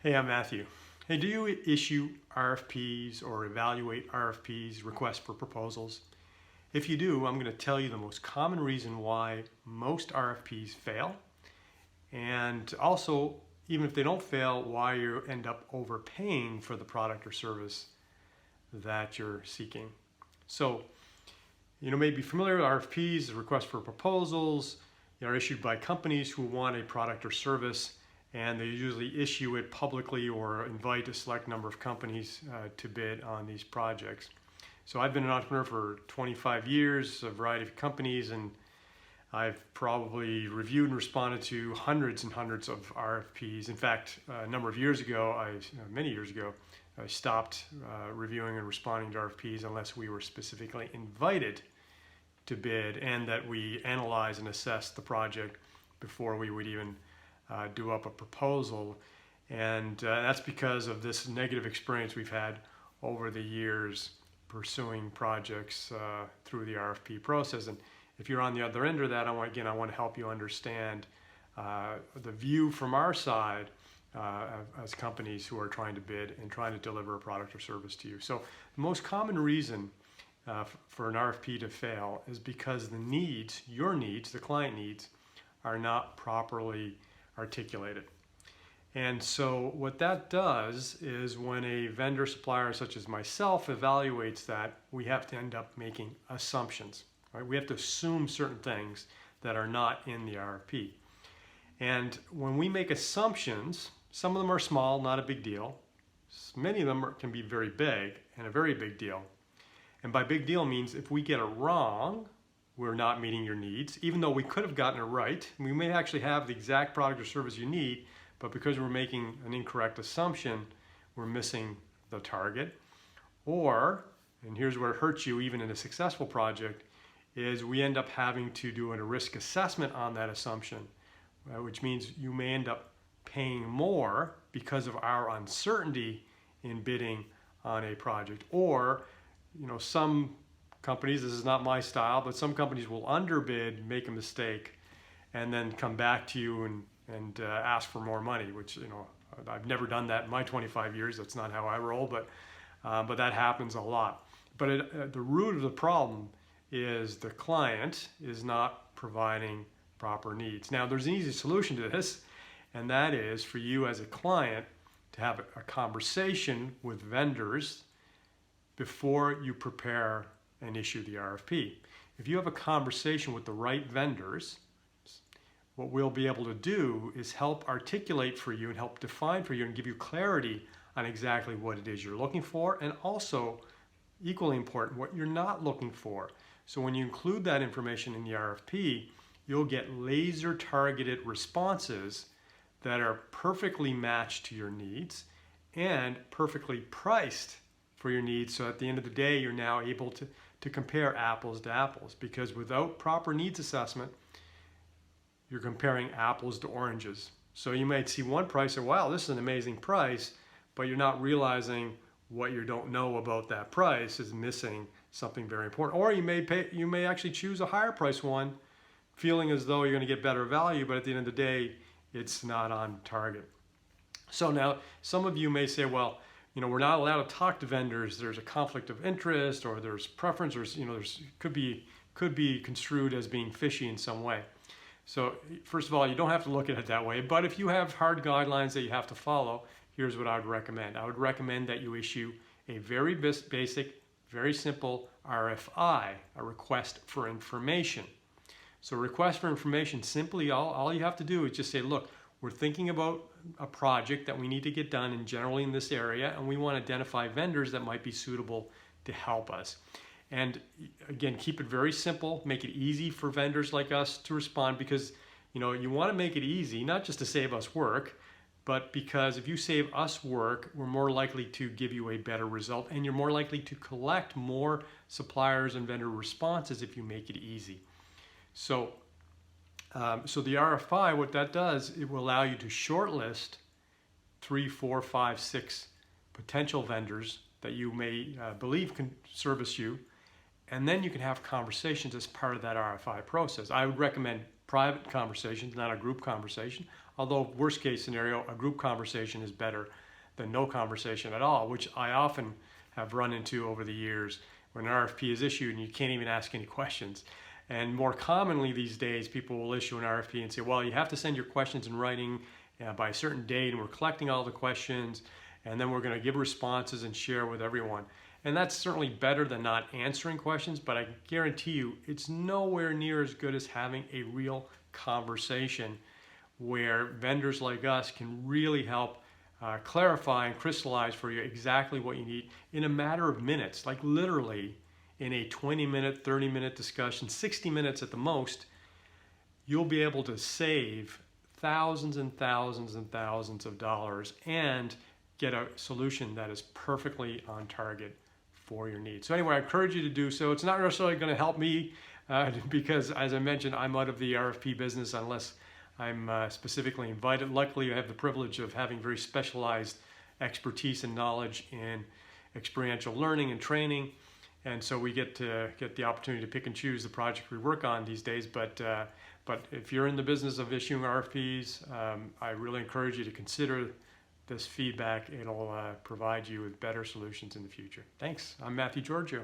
Hey, I'm Matthew. Hey, do you issue RFPs or evaluate RFPs, requests for proposals? If you do, I'm going to tell you the most common reason why most RFPs fail, and also, even if they don't fail, why you end up overpaying for the product or service that you're seeking. So, you may be familiar with RFPs, requests for proposals, are issued by companies who want a product or service, and they usually issue it publicly or invite a select number of companies to bid on these projects. So I've been an entrepreneur for 25 years, a variety of companies, and I've probably reviewed and responded to hundreds and hundreds of RFPs. In fact, a number of years ago, many years ago, I stopped reviewing and responding to RFPs unless we were specifically invited to bid and that we analyze and assess the project before we would even do up a proposal. And that's because of this negative experience we've had over the years pursuing projects through the RFP process. And if you're on the other end of that, I want to help you understand the view from our side as companies who are trying to bid and trying to deliver a product or service to you. So the most common reason for an RFP to fail is because the needs, your needs, the client needs, are not properly articulated. And so what that does is when a vendor supplier such as myself evaluates that, we have to end up making assumptions. Right? We have to assume certain things that are not in the RFP. And when we make assumptions, some of them are small, not a big deal. Many of them can be very big and a very big deal. And by big deal means if we get it wrong, we're not meeting your needs, even though we could have gotten it right. We may actually have the exact product or service you need, but because we're making an incorrect assumption, we're missing the target. Or, and here's where it hurts you even in a successful project, is we end up having to do a risk assessment on that assumption, which means you may end up paying more because of our uncertainty in bidding on a project. Or, some companies, this is not my style, but some companies will underbid, make a mistake, and then come back to you and ask for more money, which, I've never done that in my 25 years. That's not how I roll, but that happens a lot. But the root of the problem is the client is not providing proper needs. Now, there's an easy solution to this, and that is for you as a client to have a conversation with vendors before you prepare and issue the RFP. If you have a conversation with the right vendors, what we'll be able to do is help articulate for you and help define for you and give you clarity on exactly what it is you're looking for, and also, equally important, what you're not looking for. So when you include that information in the RFP, you'll get laser targeted responses that are perfectly matched to your needs and perfectly priced for your needs. So at the end of the day, you're now able to compare apples to apples, because without proper needs assessment, you're comparing apples to oranges. So you might see one price and wow, this is an amazing price, but you're not realizing what you don't know about that price is missing something very important. Or you may actually choose a higher price one, feeling as though you're going to get better value, but at the end of the day, it's not on target. So now some of you may say, well, we're not allowed to talk to vendors. There's a conflict of interest, or there's preference, or could be construed as being fishy in some way. So first of all, you don't have to look at it that way. But if you have hard guidelines that you have to follow, here's what I would recommend. I would recommend that you issue a very basic, very simple RFI, a request for information. So request for information, simply all you have to do is just say, look, we're thinking about a project that we need to get done and generally in this area, and we want to identify vendors that might be suitable to help us. And again, keep it very simple, make it easy for vendors like us to respond, because you want to make it easy, not just to save us work, but because if you save us work, we're more likely to give you a better result, and you're more likely to collect more suppliers and vendor responses if you make it easy. So the RFI, what that does, it will allow you to shortlist 3, 4, 5, 6 potential vendors that you may believe can service you, and then you can have conversations as part of that RFI process. I would recommend private conversations, not a group conversation. Although worst case scenario, a group conversation is better than no conversation at all, which I often have run into over the years when an RFP is issued and you can't even ask any questions. And more commonly these days, people will issue an RFP and say, well, you have to send your questions in writing by a certain date, and we're collecting all the questions, and then we're going to give responses and share with everyone. And that's certainly better than not answering questions, but I guarantee you it's nowhere near as good as having a real conversation where vendors like us can really help clarify and crystallize for you exactly what you need in a matter of minutes, like literally in a 20-minute, 30-minute discussion, 60 minutes at the most. You'll be able to save thousands and thousands and thousands of dollars and get a solution that is perfectly on target for your needs. So anyway, I encourage you to do so. It's not necessarily going to help me because, as I mentioned, I'm out of the RFP business unless I'm specifically invited. Luckily, I have the privilege of having very specialized expertise and knowledge in experiential learning and training. And so we get the opportunity to pick and choose the project we work on these days. But if you're in the business of issuing RFPs, I really encourage you to consider this feedback. It'll provide you with better solutions in the future. Thanks. I'm Mathew Georghiou.